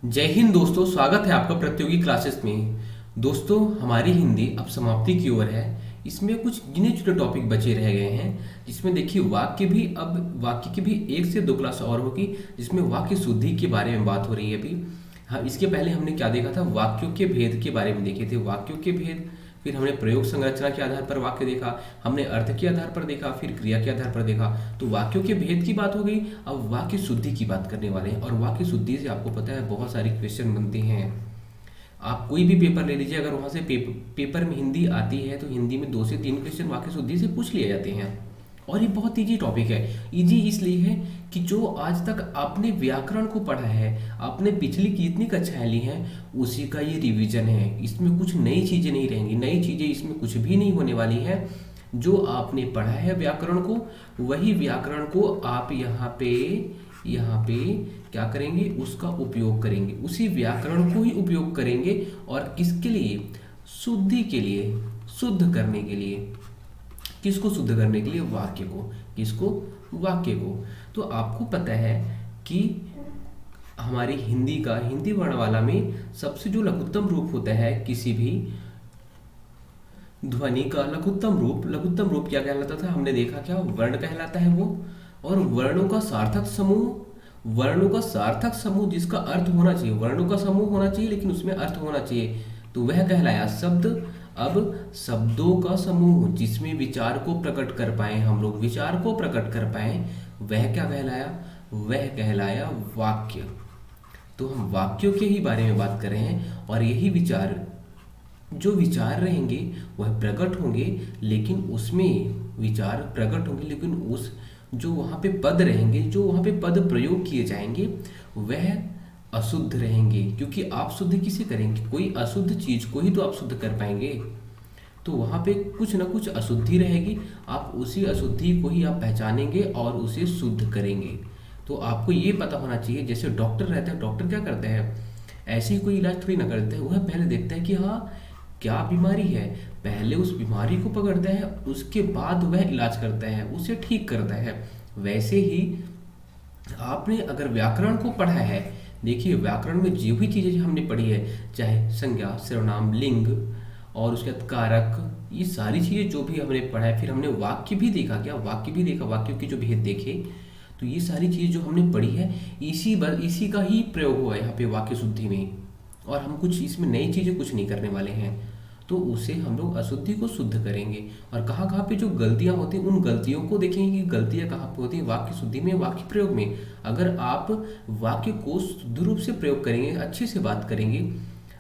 जय हिंद दोस्तों, स्वागत है आपका प्रतियोगी क्लासेस में। दोस्तों, हमारी हिंदी अब समाप्ति की ओर है। इसमें कुछ गिने चुने टॉपिक बचे रह गए हैं, जिसमें देखिए वाक्य की भी 1 से 2 क्लास और होगी, जिसमें वाक्य शुद्धि के बारे में बात हो रही है अभी। हाँ, इसके पहले हमने क्या देखा था, वाक्यों के भेद के बारे में देखे थे, वाक्यों के भेद। फिर हमने प्रयोग संरचना के आधार पर वाक्य देखा, हमने अर्थ के आधार पर देखा, फिर क्रिया के आधार पर देखा। तो वाक्यों के भेद की बात हो गई। अब वाक्य शुद्धि की बात करने वाले हैं, और वाक्य शुद्धि से आपको पता है बहुत सारी क्वेश्चन बनते हैं। आप कोई भी पेपर ले लीजिए, अगर वहाँ से पेपर में हिंदी आती है तो हिंदी में 2 से 3 क्वेश्चन वाक्य शुद्धि से पूछ लिए जाते हैं। और ये बहुत इजी टॉपिक है। इजी इसलिए है कि जो आज तक आपने व्याकरण को पढ़ा है, आपने पिछली जितनी कक्षाएं ली हैं, उसी का ये रिवीजन है। इसमें कुछ नई चीज़ें नहीं रहेंगी, नई चीज़ें इसमें कुछ भी नहीं होने वाली है। जो आपने पढ़ा है व्याकरण को, वही व्याकरण को आप यहाँ पे क्या करेंगे, उसका उपयोग करेंगे, उसी व्याकरण को ही उपयोग करेंगे। और किसके लिए? शुद्धि के लिए, शुद्ध करने के लिए। किसको शुद्ध करने के लिए? वाक्य को। किसको? वाक्य को। तो आपको पता है कि हमारी हिंदी वर्णमाला में सबसे जो लघुत्तम रूप होता है किसी भी ध्वनि का, लघुत्तम रूप क्या कहलाता था? हमने देखा, क्या वर्ण कहलाता है वो। और वर्णों का सार्थक समूह जिसका अर्थ होना चाहिए, वर्णों का समूह होना चाहिए लेकिन उसमें अर्थ होना चाहिए, तो वह कहलाया शब्द। अब शब्दों का समूह जिसमें विचार को प्रकट कर पाए, हम लोग विचार को प्रकट कर पाए, वह क्या कहलाया? वह कहलाया वाक्य। तो हम वाक्यों के ही बारे में बात कर रहे हैं। और यही जो विचार रहेंगे वह प्रकट होंगे, लेकिन उसमें विचार प्रकट होंगे लेकिन उस जो वहाँ पे पद रहेंगे, जो वहाँ पे पद प्रयोग किए जाएंगे, वह अशुद्ध रहेंगे। क्योंकि आप शुद्ध किसे करेंगे? कोई अशुद्ध चीज को ही तो आप शुद्ध कर पाएंगे। तो वहाँ पे कुछ ना कुछ अशुद्धि रहेगी, आप उसी अशुद्धि को ही आप पहचानेंगे और उसे शुद्ध करेंगे। तो आपको ये पता होना चाहिए, जैसे डॉक्टर रहता है, डॉक्टर क्या करते हैं? ऐसे ही कोई इलाज थोड़ी ना करते हैं, वह पहले देखता है कि हाँ क्या बीमारी है, पहले उस बीमारी को पकड़ता है, उसके बाद वह इलाज करता है, उसे ठीक करता है। वैसे ही आपने अगर व्याकरण को पढ़ा है, देखिए व्याकरण में जो भी चीज़ें हमने पढ़ी है, चाहे संज्ञा, सर्वनाम, लिंग और उसके बाद कारक, ये सारी चीज़ें जो भी हमने पढ़ा है, फिर हमने वाक्य भी देखा, क्या वाक्य भी देखा, वाक्यों के जो भेद देखे, तो ये सारी चीज़ें जो हमने पढ़ी है, इसी का ही प्रयोग हुआ है यहाँ पे वाक्य शुद्धि में। और हम कुछ इसमें नई चीज़ें कुछ नहीं करने वाले हैं। तो उसे हम लोग अशुद्धि को शुद्ध करेंगे। और कहाँ कहाँ पे जो गलतियाँ होती हैं, उन गलतियों को देखेंगे कि गलतियाँ कहाँ पे होती हैं वाक्य शुद्धि में, वाक्य प्रयोग में। अगर आप वाक्य को शुद्ध रूप से प्रयोग करेंगे, अच्छे से बात करेंगे,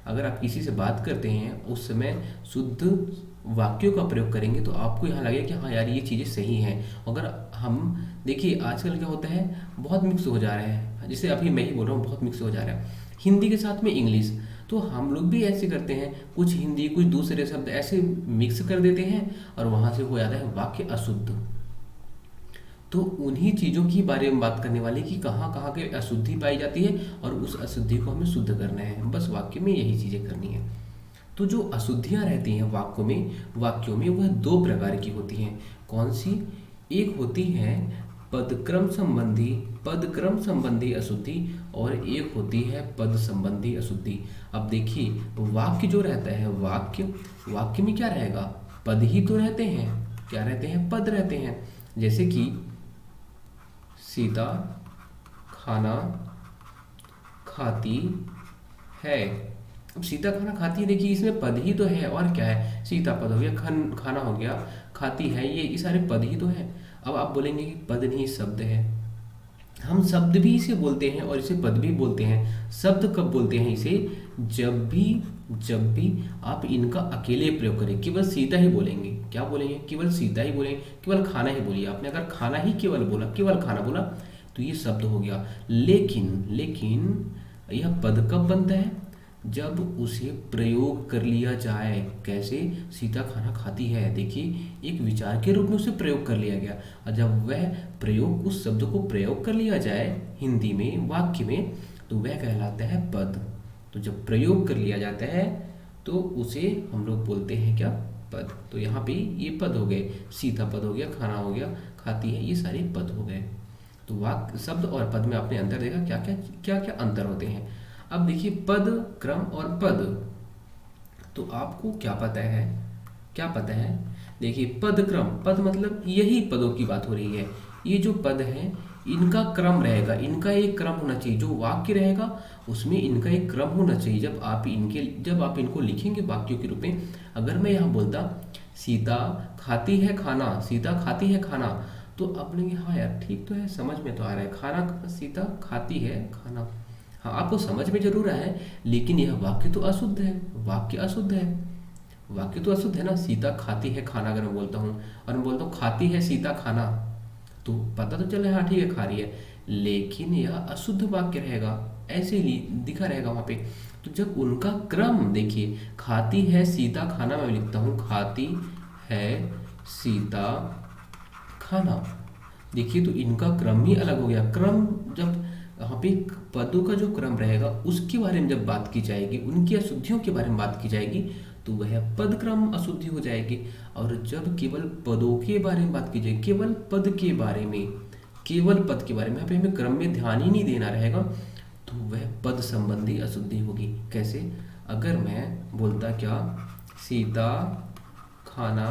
अगर आप किसी से बात करते हैं उस समय शुद्ध वाक्यों का प्रयोग करेंगे, तो आपको यहाँ लगेगा कि हाँ यार ये चीज़ें सही हैं। अगर हम देखिए आजकल क्या होता है, बहुत मिक्स हो जा रहा है, जैसे अभी मैं ही बोल रहा हूँ, बहुत मिक्स हो जा रहा है हिंदी के साथ में इंग्लिश। तो हम लोग भी ऐसे करते हैं, कुछ हिंदी कुछ दूसरे शब्द ऐसे मिक्स कर देते हैं और वहाँ से हो जाता है वाक्य अशुद्ध। तो उन्हीं चीज़ों की बारे में बात करने वाले कि कहाँ कहाँ के अशुद्धि पाई जाती है और उस अशुद्धि को हमें शुद्ध करना है। बस वाक्य में यही चीज़ें करनी है। तो जो अशुद्धियाँ रहती हैं वाक्यों में वह 2 प्रकार की होती हैं। कौन सी? एक होती है पदक्रम संबंधी अशुद्धि, और एक होती है पद संबंधी अशुद्धि। अब देखिए वाक्य जो रहता है, वाक्य में क्या रहेगा? पद ही तो रहते हैं। क्या रहते हैं? पद रहते हैं। जैसे कि सीता खाना खाती है। अब सीता खाना खाती है, देखिए इसमें पद ही तो है, और क्या है? सीता पद हो गया, खाना हो गया, खाती है, ये सारे पद ही तो है। अब आप बोलेंगे कि पद नहीं शब्द है। हम शब्द भी इसे बोलते हैं और इसे पद भी बोलते हैं। शब्द कब बोलते हैं इसे? जब भी आप इनका अकेले प्रयोग करें, केवल सीता ही बोलेंगे। क्या बोलेंगे? केवल सीता ही बोलेंगे, केवल खाना ही बोलिए। आपने अगर खाना ही केवल खाना बोला, तो ये शब्द हो गया। लेकिन यह पद कब बनता है? जब उसे प्रयोग कर लिया जाए। कैसे? सीता खाना खाती है, देखिए एक विचार के रूप में उसे प्रयोग कर लिया गया, और जब उस शब्द को प्रयोग कर लिया जाए हिंदी में, वाक्य में, तो वह कहलाता है पद। तो जब प्रयोग कर लिया जाता है तो उसे हम लोग बोलते हैं क्या? पद। तो यहाँ पे ये पद हो गए, सीता पद हो गया, खाना हो गया, खाती है, ये सारे पद हो गए। तो वाक्य, शब्द और पद में आपने अंतर देखा, क्या क्या अंतर होते हैं। अब देखिए पद, क्रम और पद, तो आपको क्या पता है, क्या पता है? देखिए पद क्रम, पद मतलब यही पदों की बात हो रही है। ये जो पद हैं इनका क्रम रहेगा, इनका एक क्रम होना चाहिए। जो वाक्य रहेगा उसमें इनका एक क्रम होना चाहिए। जब आप इनको लिखेंगे वाक्यों के रूप में, अगर मैं यहाँ बोलता सीता खाती है खाना, सीता खाती है खाना, तो आप बोलेंगे हाँ यार ठीक तो है, समझ में तो आ रहा है, खाना सीता खाती है खाना। हाँ आपको समझ में जरूर आया है, लेकिन यह वाक्य तो अशुद्ध है, वाक्य अशुद्ध है, वाक्य तो अशुद्ध है ना। सीता खाती है खाना अगर मैं बोलता हूँ, और मैं बोलता हूँ खाती है सीता खाना, तो पता तो चल रहा है हाँ ठीक है खा रही है, लेकिन यह अशुद्ध वाक्य रहेगा, ऐसे ही दिखा रहेगा वहां पे। तो जब उनका क्रम देखिए, खाती है सीता खाना, मैं लिखता हूँ खाती है सीता खाना, देखिए तो इनका क्रम ही अलग हो गया। क्रम जब यहाँ पे पदों का जो क्रम रहेगा उसके बारे में जब बात की जाएगी, उनकी अशुद्धियों के बारे में बात की जाएगी, तो वह पद क्रम अशुद्धि हो जाएगी। और जब केवल पदों के बारे में बात की जाएगी, केवल पद के बारे में, केवल पद के बारे में, यहाँ पे हमें क्रम में ध्यान ही नहीं देना रहेगा, तो वह पद संबंधी अशुद्धि होगी। कैसे? अगर मैं बोलता क्या, सीता खाना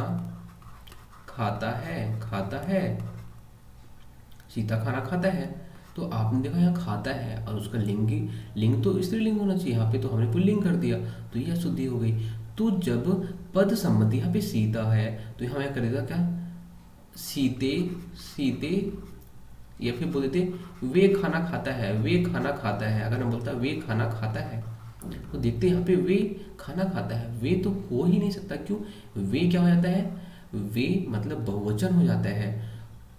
खाता है, खाता है, सीता खाना खाता है, तो आपने देखा यहाँ खाता है और उसका लिंग तो स्त्रीलिंग होना चाहिए, यहाँ पे तो हमने पुल्लिंग कर दिया, तो ये अशुद्धि हो गई। तो जब पद संबंधी यहाँ पे सीता है, तो यहाँ मैं कर देता क्या, सीते, सीते, या फिर बोल देते वे खाना खाता है, वे खाना खाता है। अगर मैं बोलता वे खाना खाता है, तो देखते यहाँ पे वे खाना खाता है, वे तो हो ही नहीं सकता। क्यों? वे क्या हो जाता है, वे मतलब बहुवचन हो जाता है,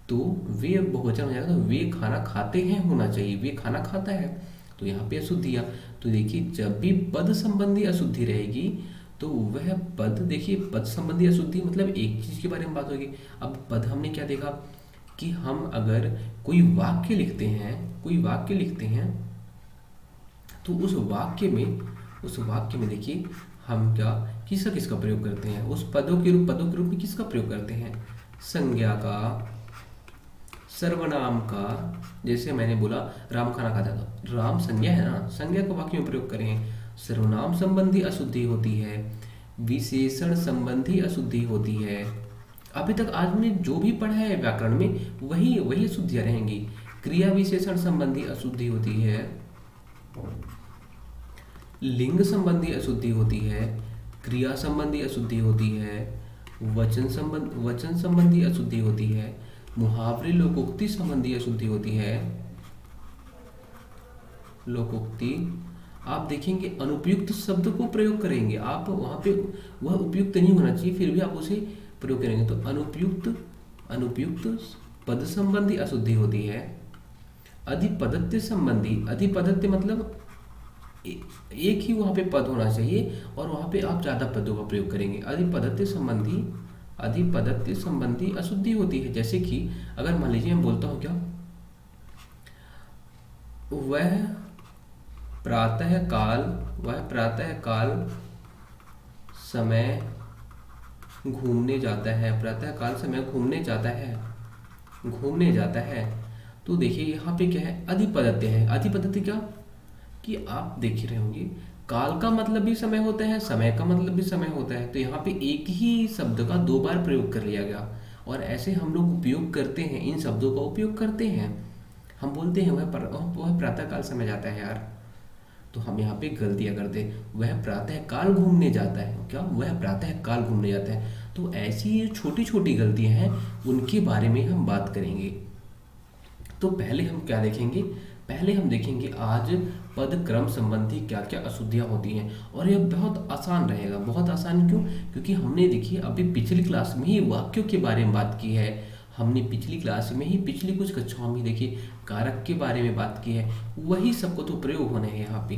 तो वे बहुवचन हो जाएगा, तो वे खाना खाते हैं होना चाहिए, वे खाना खाता है, तो यहाँ पे अशुद्धि आ। तो देखिए जब भी पद संबंधी अशुद्धि रहेगी, तो वह पद, देखिए पद संबंधी अशुद्धि मतलब एक चीज के बारे में बात होगी। अब पद हमने क्या देखा कि हम अगर कोई वाक्य लिखते हैं, कोई वाक्य लिखते हैं, तो उस वाक्य में देखिए हम क्या, किसका किसका प्रयोग करते हैं, उस पदों के रूप में किसका प्रयोग करते हैं, संज्ञा का, सर्वनाम का। जैसे मैंने बोला राम खाना खाता था, राम संज्ञा है ना, संज्ञा को वाक्य में प्रयोग करें। सर्वनाम संबंधी अशुद्धि होती है, विशेषण संबंधी अशुद्धि होती है। अभी तक आज हमने जो भी पढ़ा है व्याकरण में, वही वही अशुद्धियां रहेंगी। क्रिया विशेषण संबंधी अशुद्धि होती है, लिंग संबंधी अशुद्धि होती है, क्रिया संबंधी अशुद्धि होती है, वचन संबंधी अशुद्धि होती है, मुहावरे लोकोक्ति संबंधी अशुद्धि होती है। लोकोक्ति आप देखेंगे अनुपयुक्त शब्द को प्रयोग करेंगे, आप वहां पे वह उपयुक्त नहीं होना चाहिए, फिर भी आप उसे प्रयोग करेंगे, तो अनुपयुक्त पद संबंधी अशुद्धि होती है। अधिपदत्य संबंधी, अधिपदत्य मतलब एक ही वहां पे पद होना चाहिए और वहां पे आप ज्यादा पदों का प्रयोग करेंगे। अधिपदत्य संबंधी अशुद्धि होती है। जैसे कि अगर मान लीजिए मैं बोलता हूँ क्या, वह प्रातः काल समय घूमने जाता है, प्रातः काल समय घूमने जाता है। तो देखिए यहाँ पे क्या है, अधिपदत्य है। अधिपदत्य क्या कि आप देख ही रहे होंगे, काल का मतलब भी समय होता है, समय का मतलब भी समय होता है, तो यहाँ पे एक ही शब्द का दो बार प्रयोग कर लिया गया। और ऐसे हम लोग उपयोग करते हैं, इन शब्दों का उपयोग करते हैं, हम बोलते हैं वह प्रातः काल समय जाता है यार, तो हम यहाँ पे गलतियां करते हैं। वह प्रातः काल घूमने जाता है, क्या वह प्रातः काल घूमने जाता है। तो ऐसी ये छोटी छोटी गलतियां हैं, उनके बारे में हम बात करेंगे। तो पहले हम क्या देखेंगे, पहले हम देखेंगे आज पद क्रम संबंधी क्या क्या अशुद्धियां होती हैं। और यह बहुत आसान रहेगा, बहुत आसान। क्यों? क्योंकि हमने देखिए अभी पिछली क्लास में ही वाक्यों के बारे में बात की है, हमने पिछली क्लास में ही पिछली कुछ कक्षाओं में देखिए कारक के बारे में बात की है, वही सबको तो प्रयोग होने हैं यहाँ पे।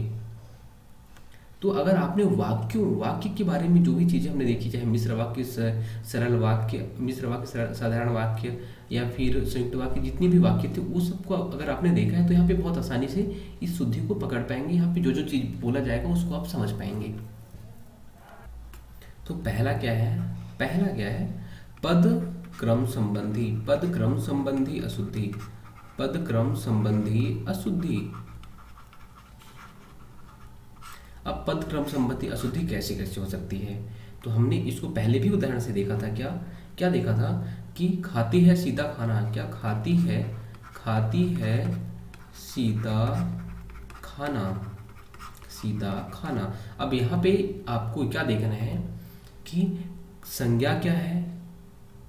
तो अगर आपने वाक्य के बारे में जो भी चीजें हमने देखी, चाहे मिश्र वाक्य, सरल वाक्य, मिश्र वाक्य, साधारण वाक्य, या फिर संयुक्त वाक्य, जितनी भी वाक्य थे वो सबको अगर आपने देखा है, तो यहाँ पे बहुत आसानी से इस शुद्धि को पकड़ पाएंगे। यहाँ पे जो जो चीज बोला जाएगा उसको आप समझ पाएंगे। तो पहला क्या है, पद क्रम संबंधी अशुद्धि, पद क्रम संबंधी अशुद्धि। अब पद क्रम संबंधी अशुद्धि कैसे कैसे हो सकती है, तो हमने इसको पहले भी उदाहरण से देखा था। क्या क्या देखा था कि खाती है सीता खाना, क्या खाती है सीता खाना, सीता खाना। अब यहाँ पे आपको क्या देखना है कि संज्ञा क्या है,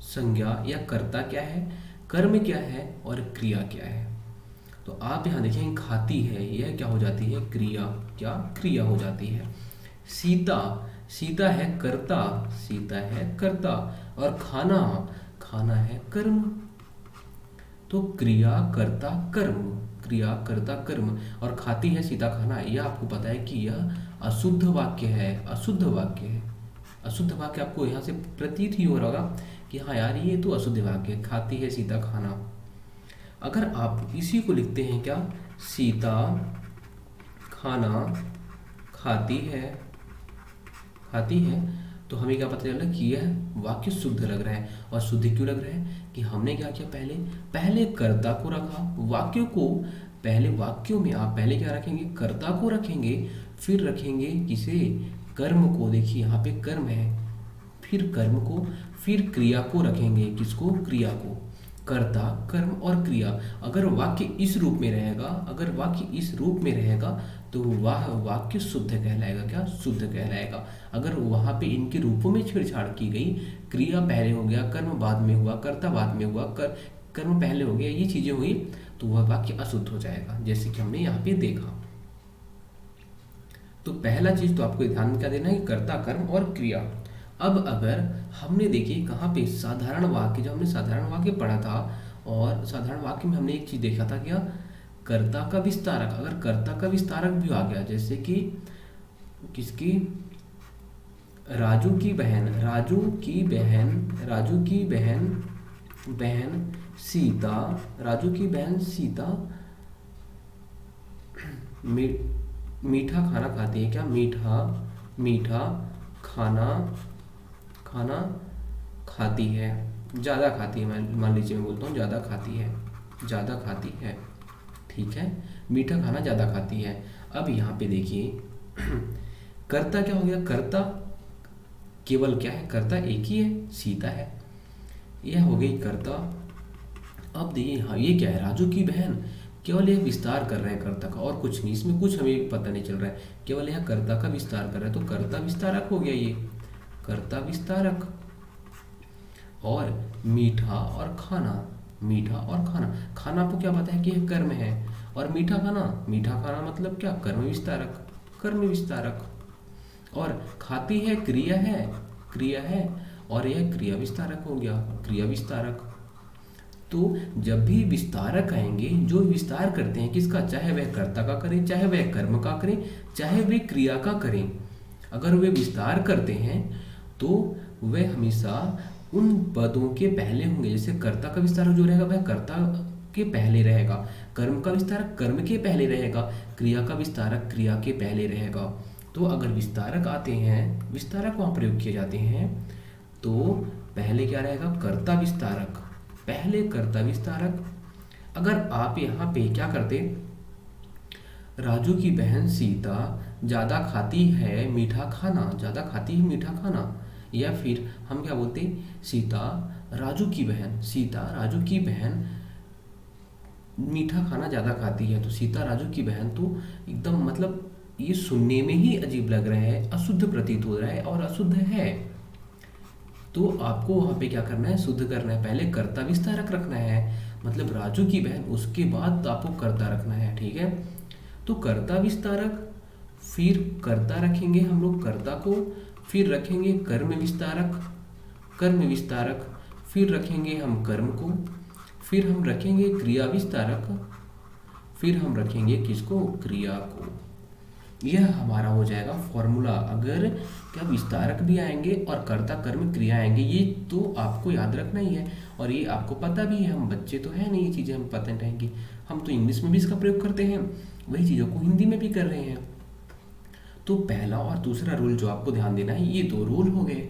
संज्ञा या कर्ता क्या है, कर्म क्या है और क्रिया क्या है। तो आप यहाँ देखें खाती है, यह क्या हो जाती है, क्रिया, क्या क्रिया हो जाती है। सीता, सीता है कर्ता, सीता है कर्ता, और खाना, खाना है कर्म। तो क्रिया कर्ता कर्म, क्रिया कर्ता कर्म। और खाती है सीता खाना, यह आपको पता है कि यह अशुद्ध वाक्य है, अशुद्ध वाक्य है। अशुद्ध वाक्य आपको यहाँ से प्रतीत ही हो रहा होगा कि हाँ यार ये तो अशुद्ध वाक्य है, खाती है सीता खाना। अगर आप इसी को लिखते हैं क्या, सीता खाना खाती है, खाती है, तो हमें क्या पता चला कि यह वाक्य शुद्ध लग रहा है। और शुद्ध क्यों लग रहा है कि हमने क्या किया, पहले कर्ता को रखा, वाक्यों को पहले, वाक्यों में आप पहले क्या रखेंगे, कर्ता को रखेंगे, फिर रखेंगे किसे, कर्म को। देखिए यहाँ पे कर्म है, फिर कर्म को, फिर क्रिया को रखेंगे, किसको, क्रिया को। कर्ता कर्म और क्रिया। अगर वाक्य इस रूप में रहेगा, अगर वाक्य इस रूप में रहेगा तो वह वाक्य शुद्ध कहलाएगा, क्या शुद्ध कहलाएगा। अगर वहाँ पे इनके रूपों में छेड़छाड़ की गई, क्रिया पहले हो गया, कर्म बाद में हुआ, कर्ता बाद में हुआ, कर्म पहले हो गया, ये चीजें हुई, तो वह वाक्य अशुद्ध हो जाएगा, जैसे कि हमने यहाँ पे देखा। तो पहला चीज तो आपको ध्यान में क्या देना है, कर्ता कर्म और क्रिया। अब अगर हमने देखिए कहाँ पे साधारण वाक्य, जब हमने साधारण वाक्य पढ़ा था, और साधारण वाक्य में हमने एक चीज देखा था, क्या, कर्ता का विस्तारक। अगर कर्ता का विस्तारक भी आ गया, जैसे कि किसकी, राजू की बहन, राजू की बहन, राजू की बहन, बहन सीता, राजू की बहन सीता मीठा खाना खाती है, क्या, मीठा, मीठा खाना, खाना खाती है, ज़्यादा खाती है, मान लीजिए मैं बोलता हूँ ज़्यादा खाती है, ज़्यादा खाती है, ठीक है, मीठा खाना ज़्यादा खाती है। अब यहाँ पे देखिए कर्ता क्या हो गया, कर्ता केवल क्या है, कर्ता एक ही है, सीता है, यह हो गई कर्ता। अब देखिए हाँ ये क्या है, राजू की बहन, केवल यह विस्तार कर रहे हैं कर्ता का, और कुछ नहीं, इसमें कुछ हमें पता नहीं चल रहा है, केवल यह कर्ता का विस्तार कर रहा है, तो कर्ता विस्तारक हो गया, ये कर्ता विस्तारक। और मीठा और खाना, मीठा और खाना, खाना आपको क्या पता है कि यह कर्म है, और मीठा खाना, मीठा खाना मतलब क्या, कर्म विस्तारक, कर्म विस्तारक। और खाती है क्रिया है, क्रिया है, और यह क्रिया विस्तारक हो गया, क्रिया विस्तारक। तो जब भी विस्तारक आएंगे, जो विस्तार करते हैं किसका, चाहे वह कर्ता का करें, चाहे वह कर्म का करें, चाहे वे क्रिया का करें, अगर वे विस्तार करते हैं तो वह हमेशा उन पदों के पहले होंगे। जैसे कर्ता का विस्तारक जो रहेगा वह कर्ता के पहले रहेगा, कर्म का विस्तारक कर्म के पहले रहेगा, क्रिया का विस्तारक क्रिया के पहले रहेगा। तो अगर विस्तारक आते हैं, विस्तारक वहाँ प्रयोग किए जाते हैं, तो पहले क्या रहेगा, कर्ता विस्तारक, पहले कर्ता विस्तारक। अगर आप यहाँ पे क्या करते, राजू की बहन सीता ज़्यादा खाती है मीठा खाना, ज़्यादा खाती है मीठा खाना, या फिर हम क्या बोलते, सीता राजू की बहन, सीता राजू की बहन मीठा खाना ज़्यादा खाती है, तो सीता राजू की बहन, तो एकदम मतलब ये सुनने में ही अजीब लग रहा है, अशुद्ध प्रतीत हो रहा है और अशुद्ध है। तो आपको वहाँ पे क्या करना है, शुद्ध करना है, पहले कर्ता विस्तारक रखना है, मतलब राजू की बहन, उसके बाद आपको कर्ता रखना है, ठीक है। तो कर्ता विस्तारक, फिर कर्ता रखेंगे हम लोग कर्ता को, फिर रखेंगे कर्म विस्तारक, कर्म विस्तारक, फिर रखेंगे हम कर्म को, फिर हम रखेंगे क्रिया विस्तारक, फिर हम रखेंगे किसको, क्रिया को। यह हमारा हो जाएगा फॉर्मूला। अगर क्या विस्तारक भी आएंगे और कर्ता कर्म क्रिया आएंगे, ये तो आपको याद रखना ही है, और ये आपको पता भी है, हम बच्चे तो है नहीं, ये चीज़ें हम पता रहेंगी, हम तो इंग्लिश में भी इसका प्रयोग करते हैं, वही चीज़ों को हिंदी में भी कर रहे हैं। तो पहला और दूसरा रूल जो आपको ध्यान देना है, ये दो रूल हो गए।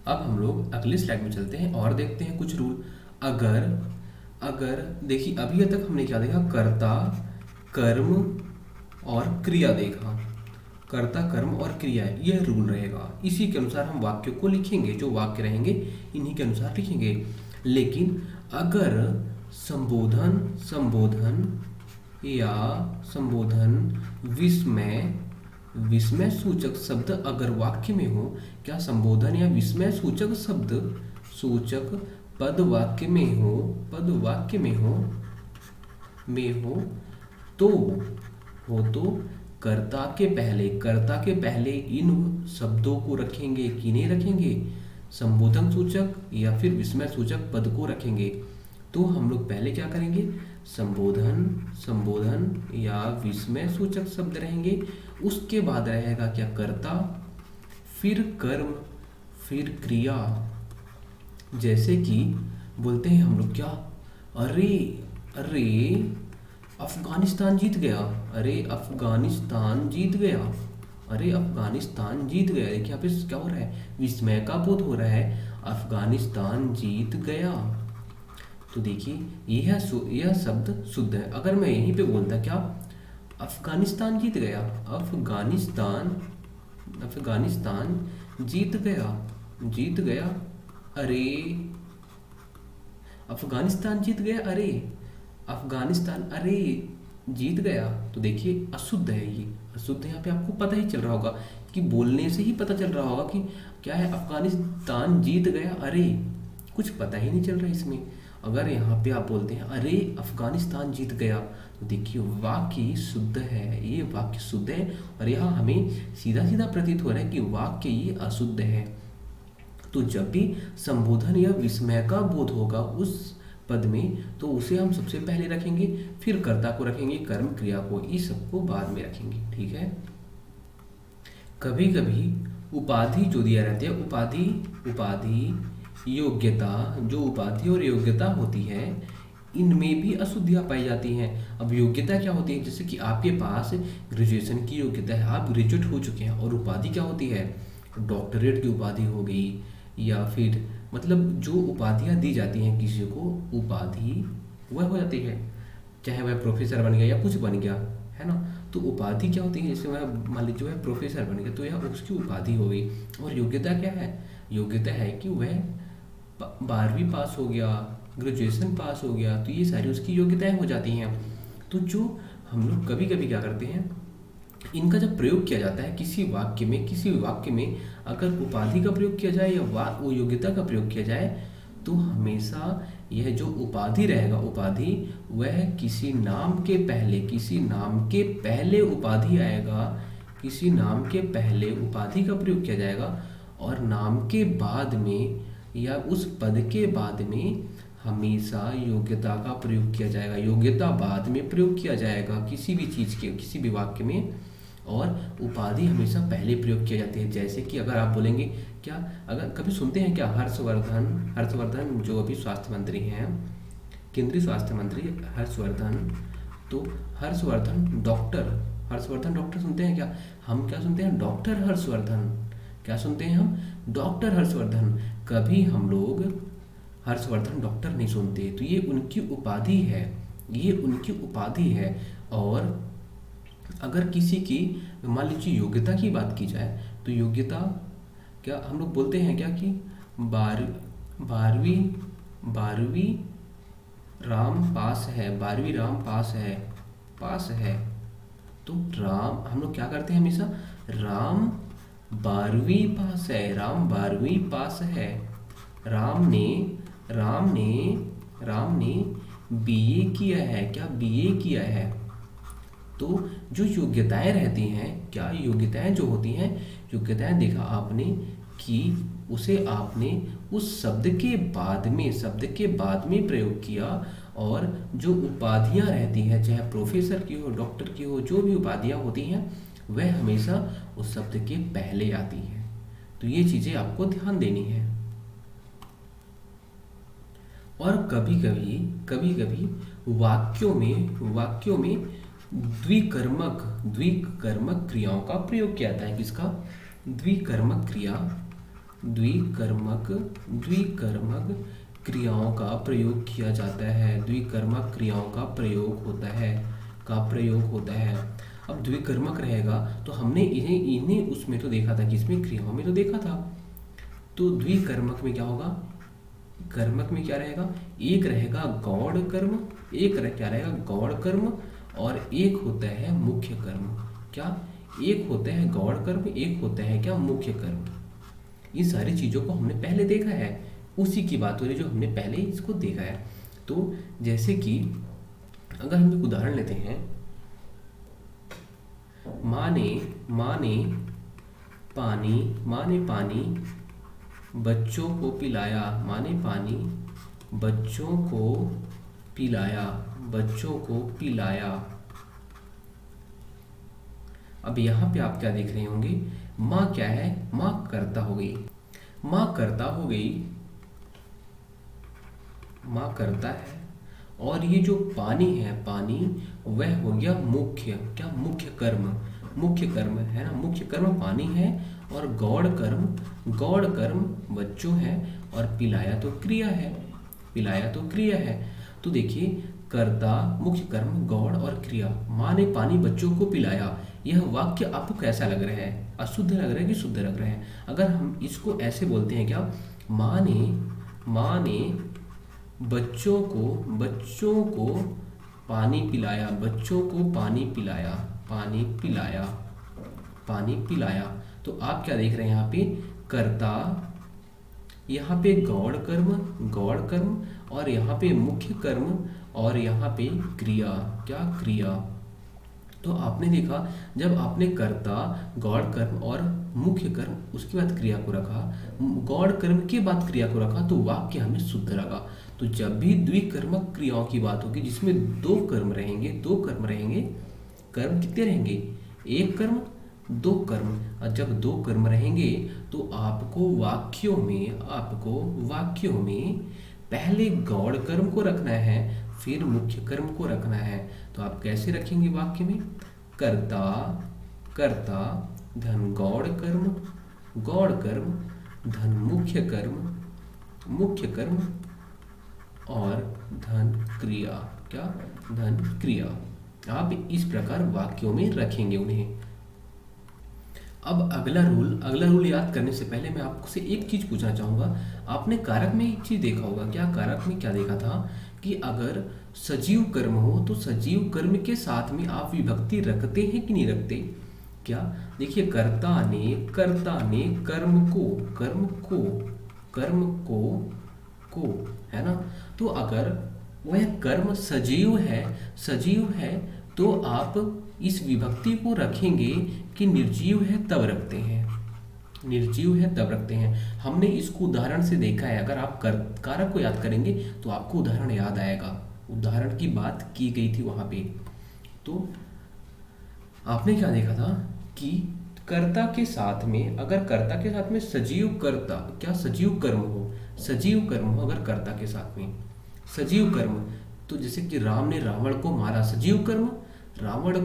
अब हम लोग अगले स्लाइड में चलते हैं और देखते हैं कुछ रूल। अगर देखिए अभी तक हमने क्या देखा, कर्ता कर्म और क्रिया देखा, कर्ता कर्म और क्रिया, यह रूल रहेगा। इसी के अनुसार हम वाक्य को लिखेंगे, जो वाक्य रहेंगे इन्हीं के अनुसार लिखेंगे। लेकिन अगर संबोधन संबोधन या संबोधन विस्मय विस्मय सूचक शब्द अगर वाक्य में हो, क्या संबोधन या विस्मय सूचक शब्द सूचक पद वाक्य में हो, पद वाक्य में हो तो कर्ता के पहले इन शब्दों को रखेंगे कि नहीं रखेंगे, संबोधन सूचक या फिर विस्मय सूचक पद को रखेंगे। तो हम लोग पहले क्या करेंगे, संबोधन या विस्मय सूचक शब्द रहेंगे, उसके बाद रहेगा क्या, कर्ता, फिर कर्म, फिर क्रिया। जैसे कि बोलते हैं हम लोग क्या, अरे अफगानिस्तान जीत गया, अरे अफगानिस्तान जीत गया, अरे अफगानिस्तान जीत गया। देखिए यहाँ पे क्या हो रहा है, विस्मय का बोध हो रहा है, अफगानिस्तान जीत गया। तो देखिए यह शब्द शुद्ध है। अगर मैं यहीं पे बोलता क्या, अफगानिस्तान जीत गया, अफगानिस्तान जीत गया, अरे अफगानिस्तान जीत गया, अरे जीत गया। तो देखिए अशुद्ध है, ये अशुद्ध है। यहाँ पे आपको पता ही चल रहा होगा कि बोलने से ही पता चल रहा होगा कि क्या है, अफगानिस्तान जीत गया, अरे कुछ पता ही नहीं चल रहा इसमें। अगर यहाँ पे आप बोलते हैं अरे अफगानिस्तान जीत गया, तो देखिए वाक्य शुद्ध है, ये वाक्य शुद्ध है। और यहाँ हमें सीधा सीधा प्रतीत हो रहा है कि वाक्य ये अशुद्ध है। तो जब भी संबोधन या विस्मय का बोध होगा उस पद में, तो उसे हम सबसे पहले रखेंगे, फिर कर्ता को रखेंगे, कर्म क्रिया को, इस सबको बाद में रखेंगे। ठीक है। कभी कभी उपाधि जो दिया रहती है, उपाधि योग्यता, जो उपाधि और योग्यता होती है, इनमें भी अशुद्धियाँ पाई जाती हैं। अब योग्यता क्या होती है, जैसे कि आपके पास ग्रेजुएशन की योग्यता है, आप ग्रेजुएट हो चुके हैं, और उपाधि क्या होती है, डॉक्टरेट की उपाधि हो गई, या फिर मतलब जो उपाधियाँ दी जाती हैं किसी को, उपाधि वह हो जाती है, चाहे वह प्रोफेसर बन गया या कुछ बन गया, है ना। तो उपाधि क्या होती है, जैसे वह मान लीजिए वह प्रोफेसर बन गया, तो यह उसकी उपाधि हो गई। और योग्यता क्या है, योग्यता है कि वह 12वीं पास हो गया, ग्रेजुएशन पास हो गया, तो ये सारी उसकी योग्यताएं हो जाती हैं। तो जो हम लोग कभी कभी क्या करते हैं, इनका जब प्रयोग किया जाता है किसी वाक्य में अगर उपाधि का प्रयोग किया जाए या वो योग्यता का प्रयोग किया जाए, तो हमेशा यह जो उपाधि रहेगा, उपाधि वह किसी नाम के पहले उपाधि आएगा, किसी नाम के पहले उपाधि का प्रयोग किया जाएगा, और नाम के बाद में या उस पद के बाद में हमेशा योग्यता का प्रयोग किया जाएगा। योग्यता बाद में प्रयोग किया जाएगा किसी भी चीज़ के, किसी भी वाक्य में, और उपाधि हमेशा पहले प्रयोग किया जाती है। जैसे कि अगर आप बोलेंगे क्या, अगर कभी सुनते हैं क्या, हर्षवर्धन जो अभी स्वास्थ्य मंत्री हैं, केंद्रीय स्वास्थ्य मंत्री हर्षवर्धन, तो हर्षवर्धन डॉक्टर सुनते हैं क्या, हम क्या सुनते हैं, डॉक्टर हर्षवर्धन। क्या सुनते हैं हम, डॉक्टर हर्षवर्धन। कभी हम लोग हर्षवर्धन डॉक्टर नहीं सुनते, तो ये उनकी उपाधि है। और अगर किसी की मान लीजिए योग्यता की बात की जाए, तो योग्यता क्या हम लोग बोलते हैं क्या कि 12वीं राम पास है, तो राम हम लोग क्या करते हैं हमेशा, राम 12वीं पास है, राम ने बीए किया है, क्या बीए किया है। तो जो योग्यताएं रहती हैं, क्या योग्यताएं जो होती हैं, योग्यताएं देखा आपने कि उसे आपने उस शब्द के बाद में प्रयोग किया, और जो उपाधियां रहती हैं, चाहे प्रोफेसर की हो, डॉक्टर की हो, जो भी उपाधियां होती हैं, वह हमेशा उस शब्द के पहले आती हैं। तो ये चीज़ें आपको ध्यान देनी है। और कभी कभी वाक्यों में द्विकर्मक क्रियाओं का प्रयोग किया जाता है। किसका, द्विकर्मक क्रियाओं का प्रयोग किया जाता है, द्विकर्मक क्रियाओं का प्रयोग होता है। अब द्विकर्मक रहेगा तो हमने इन्हें इन्हें उसमें तो देखा था, किसमें, क्रियाओं में तो देखा था। तो द्विकर्मक में क्या होगा, कर्मक में क्या रहेगा, एक रहेगा गौड़ कर्म, क्या रहेगा गौड़ कर्म, और एक होता है मुख्य कर्म। क्या, एक होता है गौड़ कर्म, एक होता है क्या, मुख्य कर्म। इन सारी चीज़ों को हमने पहले देखा है, उसी की बात हो रही जो हमने पहले इसको देखा है। तो जैसे कि अगर हम एक उदाहरण लेते हैं, माँ ने पानी बच्चों को पिलाया, माँ ने पानी बच्चों को पिलाया। अब यहाँ पे आप क्या देख रहे होंगे, माँ क्या है, माँ कर्ता हो गई, माँ कर्ता हो गई, माँ करता है। और ये जो पानी है, पानी वह हो गया मुख्य, क्या, मुख्य कर्म, मुख्य कर्म है ना, मुख्य कर्म पानी है। और गौड़ कर्म बच्चों है, और पिलाया तो क्रिया है, पिलाया तो क्रिया है। तो देखिए, कर्ता, मुख्य कर्म, गौड़ और क्रिया। माँ ने पानी बच्चों को पिलाया, यह वाक्य आपको कैसा लग रहा है, अशुद्ध लग रहा है कि शुद्ध लग रहा है? अगर हम इसको ऐसे बोलते हैं, क्या, माँ ने बच्चों को पानी पिलाया, बच्चों को पानी पिलाया, पानी पिलाया। तो आप क्या देख रहे हैं यहाँ पे, कर्ता, यहाँ पे गौड़ कर्म, और यहाँ पे मुख्य कर्म, और यहाँ पे क्रिया, क्या, क्रिया। तो आपने देखा, जब आपने कर्ता, गौड़ कर्म और मुख्य कर्म, उसके बाद क्रिया को रखा, गौड़ कर्म के बाद क्रिया को रखा, तो वाक्य हमें शुद्ध लगा। तो जब भी द्विकर्मक क्रियाओं की बात होगी जिसमें दो कर्म रहेंगे, कर्म कितने रहेंगे, एक कर्म, दो कर्म। और जब दो कर्म रहेंगे तो आपको वाक्यों में पहले गौड़ कर्म को रखना है, फिर मुख्य कर्म को रखना है। तो आप कैसे रखेंगे वाक्य में, कर्ता धन गौड़ कर्म धन मुख्य कर्म और धन क्रिया, क्या, धन क्रिया। आप इस प्रकार वाक्यों में रखेंगे उन्हें। अब अगला रूल याद करने से पहले मैं आपसे एक चीज पूछना चाहूंगा। आपने कारक में एक चीज देखा होगा, क्या, कारक में क्या देखा था कि अगर सजीव कर्म हो तो सजीव कर्म के साथ में आप विभक्ति रखते हैं कि नहीं रखते? क्या, देखिए, कर्ता ने कर्म को है ना। तो अगर वह कर्म सजीव है तो आप इस विभक्ति को रखेंगे कि निर्जीव है तब रखते हैं, हमने इसको उदाहरण से देखा है। अगर आप कारक को याद करेंगे तो आपको उदाहरण याद आएगा, उदाहरण की बात की गई थी वहां पे। तो आपने क्या देखा था कि कर्ता के साथ में, अगर कर्ता के साथ में सजीव कर्म हो, अगर कर्ता के साथ में सजीव कर्म, तो जैसे कि राम ने रावण को मारा, सजीव कर्म, रावण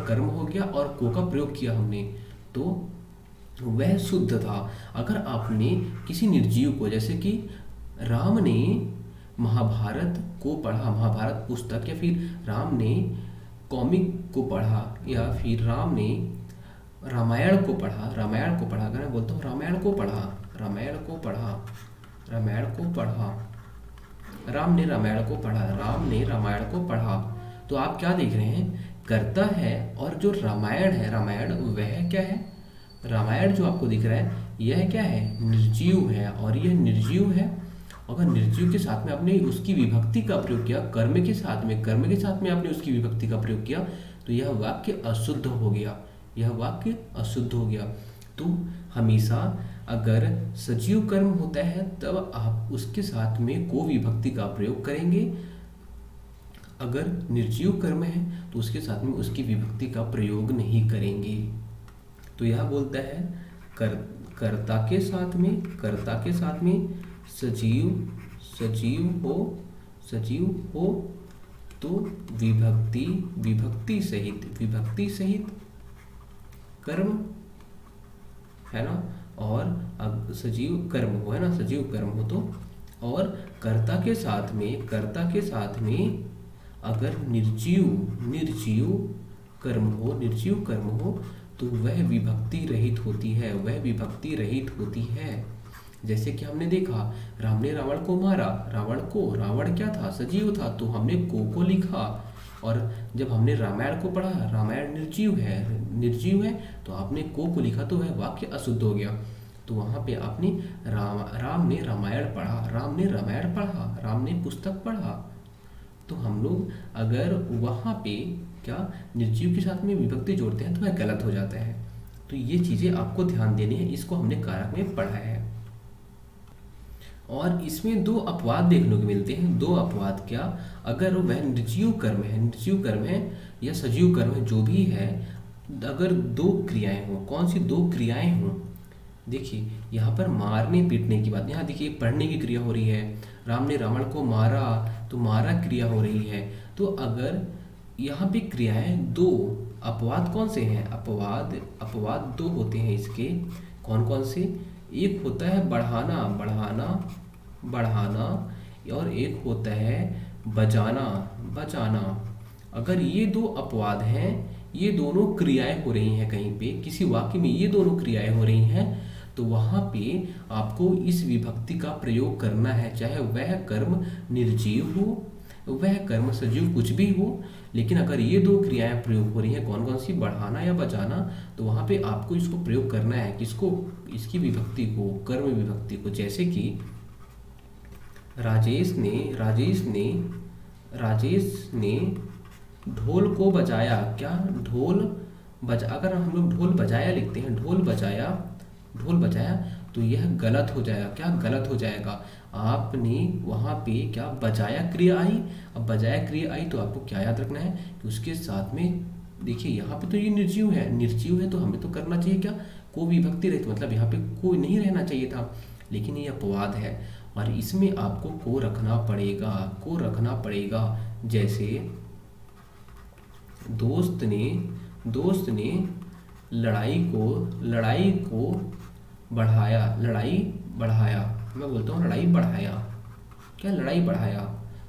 कर्म हो गया, और को का प्रयोग किया हमने, तो वह शुद्ध था। अगर आपने किसी निर्जीव को, जैसे कि राम ने महाभारत को पढ़ा, महाभारत पुस्तक, या फिर राम ने कॉमिक को पढ़ा, या फिर राम ने रामायण को पढ़ा, अगर मैं बोलता हूँ रामायण को पढ़ा, राम ने रामायण को पढ़ा, तो आप क्या देख रहे हैं, कर्ता है, और जो रामायण वह क्या है, रामायण जो आपको दिख रहा है यह क्या है, निर्जीव है, और यह निर्जीव है। अगर निर्जीव के साथ में आपने उसकी विभक्ति का प्रयोग किया, कर्म के साथ में आपने उसकी विभक्ति का प्रयोग किया, तो यह वाक्य अशुद्ध हो गया। तो हमेशा अगर सजीव कर्म होता है तब आप उसके साथ में को विभक्ति का प्रयोग करेंगे, अगर निर्जीव कर्म है तो उसके साथ में उसकी विभक्ति का प्रयोग नहीं करेंगे। तो यह बोलता है कर्ता के साथ में सजीव हो तो विभक्ति सहित कर्म है ना, और सजीव कर्म हो तो, और कर्ता के साथ में अगर निर्जीव कर्म हो, निर्जीव कर्म हो, तो वह विभक्ति रहित होती है, वह विभक्ति रहित होती है। जैसे कि हमने देखा, राम ने रावण को मारा, रावण क्या था, सजीव था, तो हमने को लिखा। और जब हमने रामायण को पढ़ा, रामायण निर्जीव है, तो आपने को लिखा, तो वह वाक्य अशुद्ध हो गया। तो वहाँ पे आपने राम ने रामायण पढ़ा, राम ने पुस्तक पढ़ा। तो हम लोग अगर वहाँ पे क्या निर्जीव के साथ में विभक्ति जोड़ते हैं तो वह गलत हो जाता है। तो ये चीज़ें आपको ध्यान देनी है, इसको हमने कारक में पढ़ा है। और इसमें दो अपवाद देखने को मिलते हैं। दो अपवाद क्या, अगर वह निर्जीव कर्म है या सजीव कर्म है, जो भी है, अगर दो क्रियाएं हों, कौन सी दो क्रियाएं हों। देखिए यहाँ पर मारने पीटने की बात, यहाँ देखिए पढ़ने की क्रिया हो रही है, राम ने रावण को मारा, तो मारा क्रिया हो रही है। तो अगर यहाँ पे क्रियाएं दो, अपवाद कौन से हैं, अपवाद दो होते हैं इसके। कौन कौन से, एक होता है बढ़ाना, और एक होता है बचाना। अगर ये दो अपवाद हैं, ये दोनों क्रियाएं हो रही हैं, कहीं पे किसी वाक्य में ये दोनों क्रियाएं हो रही हैं, तो वहाँ पे आपको इस विभक्ति का प्रयोग करना है, चाहे वह कर्म निर्जीव हो, वह कर्म सजीव, कुछ भी हो। लेकिन अगर ये दो क्रियाएं प्रयोग हो रही हैं, कौन कौन सी, बढ़ाना या बचाना, तो वहाँ पे आपको इसको प्रयोग करना है, किसको, इसकी विभक्ति को, कर्म विभक्ति को। जैसे कि राजेश ने ढोल को बजाया, क्या अगर हम लोग ढोल बजाया लिखते हैं, ढोल बजाया, तो यह गलत हो जाएगा, क्या गलत हो जाएगा। आपने वहाँ पे क्या बजाया क्रिया आई, अब बजाया क्रिया आई तो आपको क्या याद रखना है कि उसके साथ में, देखिए यहाँ पे तो ये निर्जीव है, तो हमें तो करना चाहिए क्या, को विभक्ति रहित, मतलब यहाँ पे कोई नहीं रहना चाहिए था, लेकिन ये अपवाद है और इसमें आपको को रखना पड़ेगा। जैसे दोस्त ने लड़ाई को बढ़ाया, मैं बोलता हूँ लड़ाई बढ़ाया,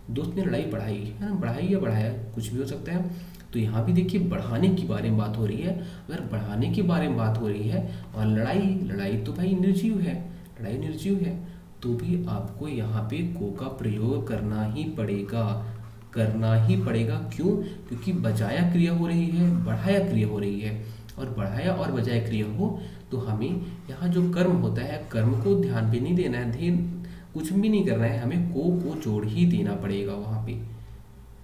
दोस्त ने लड़ाई बढ़ाई है ना, बढ़ाई या बढ़ाया, कुछ भी हो सकता है। तो यहाँ भी देखिए बढ़ाने के बारे में बात हो रही है। अगर बढ़ाने के बारे में बात हो रही है और लड़ाई तो भाई निर्जीव है, तो भी आपको यहाँ पे को का प्रयोग करना ही पड़ेगा। क्यों, क्योंकि बजाया क्रिया हो रही है, बढ़ाया क्रिया हो रही है, और बढ़ाया और बजाया क्रिया हो तो हमें यहाँ जो कर्म होता है, कर्म को ध्यान भी नहीं देना है, कुछ भी नहीं करना है, हमें को जोड़ ही देना पड़ेगा वहाँ पे।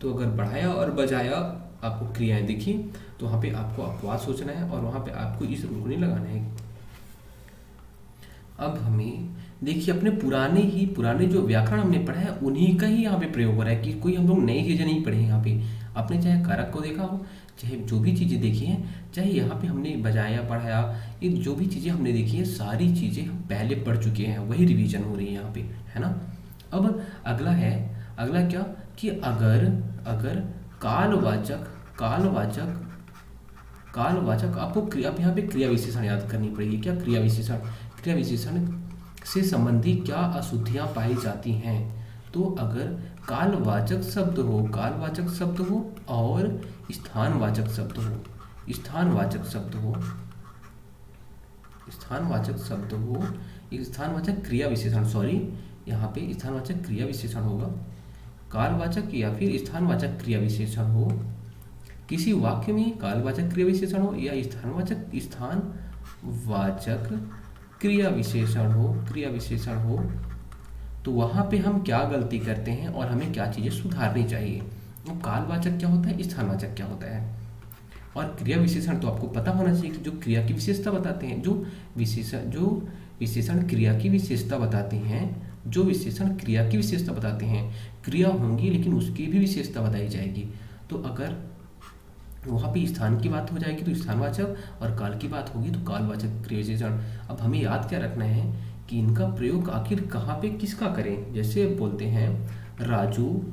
तो अगर बढ़ाया और बजाया आपको क्रियाएं दिखी, तो वहाँ पे आपको अपवाद सोचना है और वहाँ पे आपको इस रूल को नहीं लगाना है। अब हमें देखिए अपने पुराने जो व्याकरण हमने पढ़ा है, उन्हीं का ही यहाँ पे प्रयोग हो रहा है, कि कोई हम लोग नई चीज़ें नहीं पढ़े यहाँ पे। आपने चाहे कारक को देखा हो, चाहे जो भी चीज़ें देखी हैं, चाहे यहाँ पे हमने बजाया पढ़ाया, ये जो भी चीज़ें हमने देखी है, सारी चीज़ें हम पहले पढ़ चुके हैं, वही रिवीजन हो रही है यहाँ पे, है ना। अब अगला क्या, कि अगर कालवाचक आपको यहाँ पे क्रिया विशेषण याद करनी पड़ेगी। क्या क्रिया विशेषण से संबंधी क्या अशुद्धियां पाई जाती हैं। तो अगर कालवाचक शब्द हो और स्थानवाचक स्थानवाचक क्रिया विशेषण, यहाँ पे स्थानवाचक क्रिया विशेषण होगा, कालवाचक या फिर स्थानवाचक क्रिया विशेषण हो, किसी वाक्य में कालवाचक क्रिया विशेषण हो या स्थानवाचक क्रिया विशेषण हो, तो वहाँ पे हम क्या गलती करते हैं और हमें क्या चीज़ें सुधारनी चाहिए। तो कालवाचक क्या होता है, स्थानवाचक क्या होता है, और क्रिया विशेषण तो आपको पता होना चाहिए कि जो क्रिया की विशेषता बताते हैं, जो विशेषण क्रिया की विशेषता बताते हैं, क्रिया होंगी लेकिन उसकी भी विशेषता बताई जाएगी। तो अगर वहाँ पे स्थान की बात हो जाएगी तो स्थानवाचक, और काल की बात होगी तो कालवाचक क्रिया विशेषण। अब हमें याद क्या रखना है कि इनका प्रयोग आखिर कहाँ पे किसका करें। जैसे बोलते हैं राजू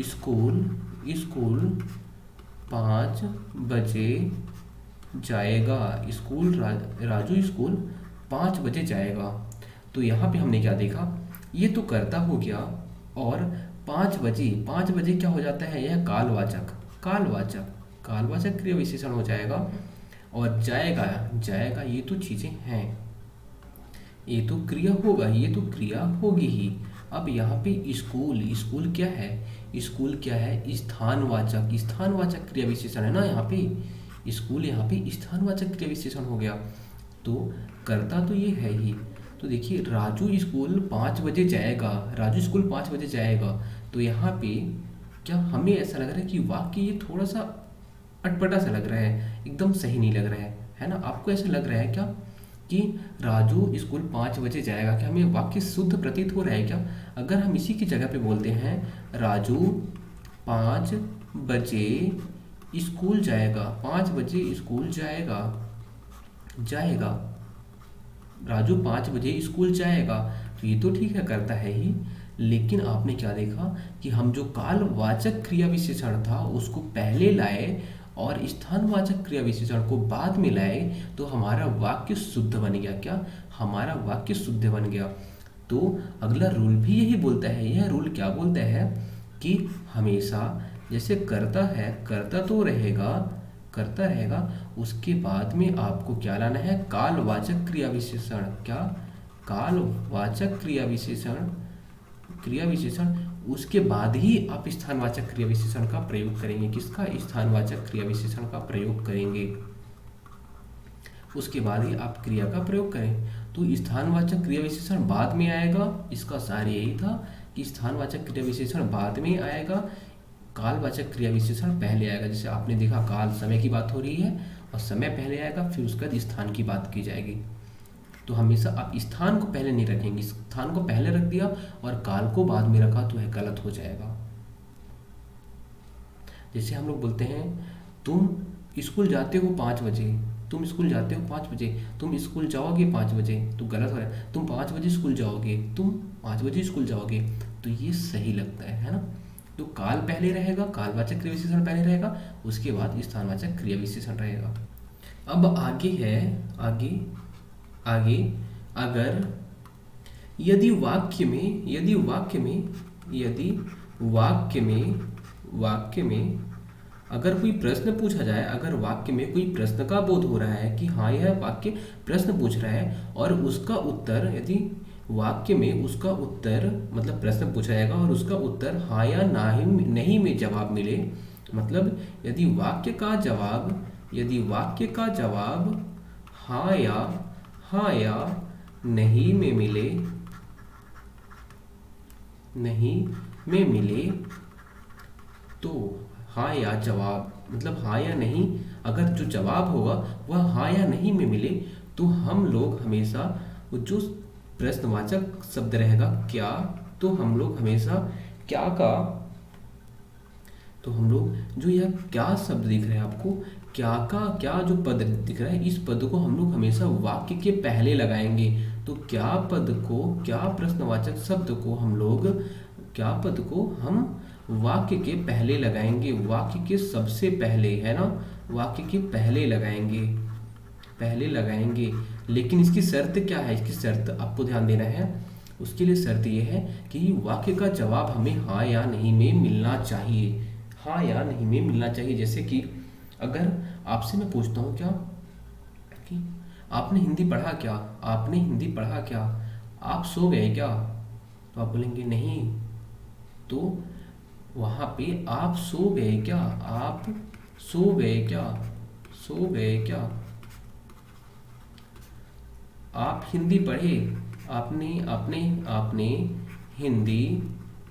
स्कूल 5 बजे जाएगा, राजू स्कूल 5 बजे जाएगा। तो यहाँ पे हमने क्या देखा, ये तो कर्ता हो गया और 5 बजे, 5 बजे क्या हो जाता है, यह कालवाचक, कालवाचक, कालवाचक क्रिया विशेषण हो जाएगा। और जाएगा, जाएगा ये तो चीजें हैं, ये तो क्रिया होगा, ये तो क्रिया होगी ही। अब यहाँ पे स्कूल, स्कूल क्या है, स्कूल क्या है, स्थानवाचक, स्थानवाचक क्रिया विशेषण है ना यहाँ पे, स्कूल यहाँ पे स्थानवाचक क्रिया विशेषण हो गया। तो करता तो ये है ही। तो देखिए राजू स्कूल 5 बजे जाएगा, राजू स्कूल 5 बजे जाएगा। तो यहाँ पे क्या हमें ऐसा लग रहा है कि वाक्य ये थोड़ा सा अटपटा सा लग रहा है, एकदम सही नहीं लग रहा है ना। आपको ऐसा लग रहा है क्या कि राजू स्कूल 5 बजे जाएगा, क्या हमें वाक्य शुद्ध प्रतीत हो रहा है क्या? अगर हम इसी की जगह पे बोलते हैं राजू 5 बजे स्कूल जाएगा, 5 बजे स्कूल जाएगा, जाएगा, राजू 5 बजे स्कूल जाएगा, तो ये तो ठीक है, करता है ही। लेकिन आपने क्या देखा कि हम जो कालवाचक क्रिया विशेषण था उसको पहले लाए और स्थानवाचक क्रिया विशेषण को बाद में लाए, तो हमारा वाक्य शुद्ध बन गया। क्या हमारा वाक्य शुद्ध बन गया? तो अगला रूल भी यही बोलता है। यह रूल क्या बोलता है कि हमेशा जैसे करता है, करता तो रहेगा, करता रहेगा, उसके बाद में आपको क्या लाना है, कालवाचक क्रिया विशेषण। क्या? कालवाचक क्रिया विशेषण, क्रिया विशेषण, उसके बाद ही आप स्थानवाचक क्रिया विशेषण का प्रयोग करेंगे। किसका? स्थानवाचक क्रिया विशेषण का प्रयोग करेंगे, उसके बाद ही आप क्रिया का प्रयोग करें। तो स्थानवाचक क्रिया विशेषण बाद में आएगा, इसका सार यही था कि स्थानवाचक क्रिया विशेषण बाद में आएगा, कालवाचक क्रिया विशेषण पहले आएगा। जैसे आपने देखा काल समय की बात हो रही है और समय पहले आएगा, फिर उसके बाद स्थान की बात की जाएगी। तो हमेशा आप स्थान को पहले नहीं रखेंगे, स्थान को पहले रख दिया और काल को बाद में रखा तो यह गलत हो जाएगा। जैसे हम लोग बोलते हैं तुम स्कूल जाते हो 5 बजे, तुम स्कूल जाते हो 5 बजे, तुम स्कूल जाओगे 5 बजे, तो गलत हो रहा है। तुम 5 बजे स्कूल जाओगे, तुम 5 बजे स्कूल जाओगे, तो ये सही लगता है ना। तो काल पहले रहेगा, कालवाचक क्रिया विशेषण पहले रहेगा, उसके बाद स्थानवाचक क्रिया विशेषण रहेगा। अब आगे है, आगे आगे अगर यदि वाक्य में, यदि वाक्य में, यदि वाक्य में अगर कोई प्रश्न पूछा जाए, अगर वाक्य में कोई प्रश्न का बोध हो रहा है कि हाँ यह वाक्य प्रश्न पूछ रहा है और उसका उत्तर, यदि वाक्य में उसका उत्तर मतलब प्रश्न पूछा जाएगा और उसका उत्तर हाँ या नहीं में जवाब मिले, मतलब यदि वाक्य का जवाब, यदि वाक्य का जवाब हाँ या नहीं में मिले, नहीं में मिले, तो हाँ या जवाब मतलब हाँ या नहीं, अगर जो जवाब होगा वह हाँ या नहीं में मिले, तो हम लोग हमेशा जो प्रश्नवाचक शब्द रहेगा क्या, तो हम लोग हमेशा क्या का, तो हम लोग जो यह क्या शब्द दिख रहा है आपको, क्या का क्या जो पद दिख रहा है, इस पद को हम लोग हमेशा वाक्य के पहले लगाएंगे। तो क्या पद को, क्या प्रश्नवाचक शब्द को हम लोग, क्या पद को हम वाक्य के पहले लगाएंगे, वाक्य के सबसे पहले, है ना, वाक्य के पहले लगाएंगे, पहले लगाएंगे। लेकिन इसकी शर्त क्या है, इसकी शर्त आपको ध्यान देना है। उसके लिए शर्त ये है कि वाक्य का जवाब हमें हाँ या नहीं में मिलना चाहिए, हाँ या नहीं में मिलना चाहिए। जैसे कि अगर आपसे मैं पूछता हूँ क्या कि आपने हिंदी पढ़ा क्या, आपने हिंदी पढ़ा क्या, आप सो गए क्या, तो आप बोलेंगे नहीं, तो वहाँ पे आप सो गए क्या, आप सो गए क्या, सो गए क्या, आप हिंदी पढ़े, आपने आपने आपने हिंदी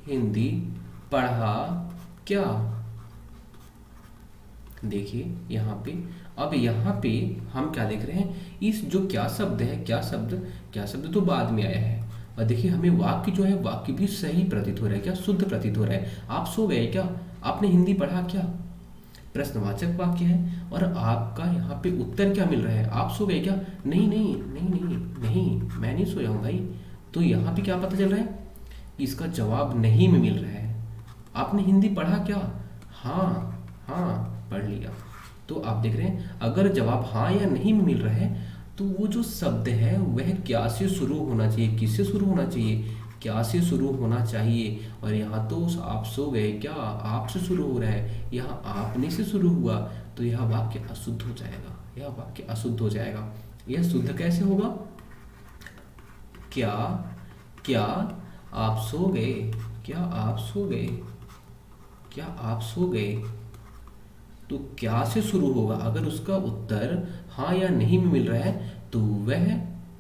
हिंदी पढ़ा क्या। देखिए यहाँ पे, अब यहाँ पे हम क्या देख रहे हैं, इस जो क्या शब्द है, क्या शब्द तो बाद में आया है, और देखिए हमें वाक्य जो है, वाक्य भी सही प्रतीत हो रहा है, क्या शुद्ध प्रतीत हो रहा है। आप सो गए क्या, आपने हिंदी पढ़ा क्या, प्रश्नवाचक वाक्य है, और आपका यहाँ पे उत्तर क्या मिल रहा है, आप सो गए क्या, नहीं नहीं नहीं नहीं नहीं मैं नहीं सोया हूँ भाई। तो यहाँ पे क्या पता चल रहा है कि इसका जवाब नहीं में मिल रहा है। आपने हिंदी पढ़ा क्या, हाँ हाँ पढ़ लिया। तो आप देख रहे हैं अगर जवाब हाँ या नहीं में मिल रहा है, तो वो जो शब्द है वह क्या से शुरू होना चाहिए, किससे शुरू होना चाहिए, क्या से शुरू होना चाहिए, और यहाँ तो आप सो गए क्या आप से शुरू हो रहा है, यहाँ आपने से शुरू हुआ, तो यह वाक्य अशुद्ध हो जाएगा, यह वाक्य अशुद्ध हो जाएगा। यह शुद्ध कैसे होगा? क्या क्या आप सो गए, क्या आप सो गए, क्या आप सो गए। तो क्या से शुरू होगा, अगर उसका उत्तर हाँ या नहीं में मिल रहा है तो वह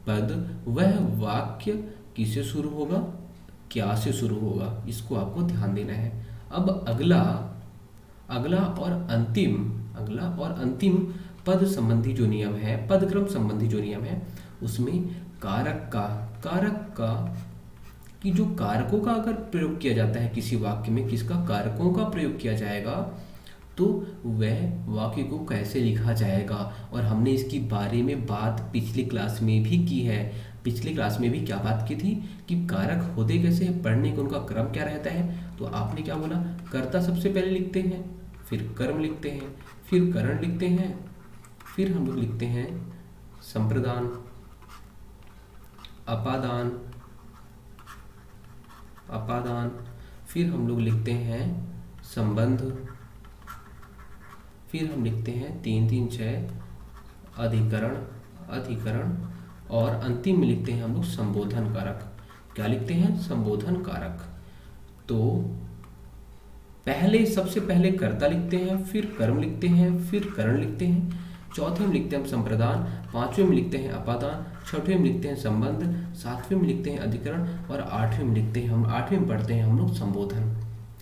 पद, वह वाक्य किससे शुरू होगा? क्या से शुरू होगा। इसको आपको ध्यान देना है। अब अगला अगला और अंतिम अगला और अंतिम पद संबंधी जो नियम है, पदक्रम संबंधी जो नियम है, उसमें कारक का कि जो कारकों का अगर प्रयोग किया जाता है किसी वाक्य में, किसका कारकों का प्रयोग किया जाएगा, तो वह वाक्य को कैसे लिखा जाएगा। और हमने इसकी बारे में बात पिछली क्लास में भी की है। पिछली क्लास में भी क्या बात की थी कि कारक होते कैसे हैं, पढ़ने का उनका क्रम क्या रहता है। तो आपने क्या बोला, कर्ता सबसे पहले लिखते हैं, फिर कर्म लिखते हैं, फिर करण लिखते हैं, फिर हम लोग लिखते हैं संप्रदान, अपादान, फिर हम लोग लिखते हैं संबंध, फिर हम लिखते हैं 3 3 6 अधिकरण, और अंतिम में लिखते हैं हम लोग संबोधन कारक। क्या लिखते हैं? संबोधन कारक। तो सबसे पहले कर्ता लिखते हैं, फिर कर्म लिखते हैं, फिर करण लिखते हैं, चौथे में लिखते हैं हम संप्रदान, पांचवें में लिखते हैं अपादान, छठवें में लिखते हैं संबंध, सातवें में लिखते हैं अधिकरण, और आठवें में लिखते हैं आठवें में पढ़ते हैं हम लोग संबोधन।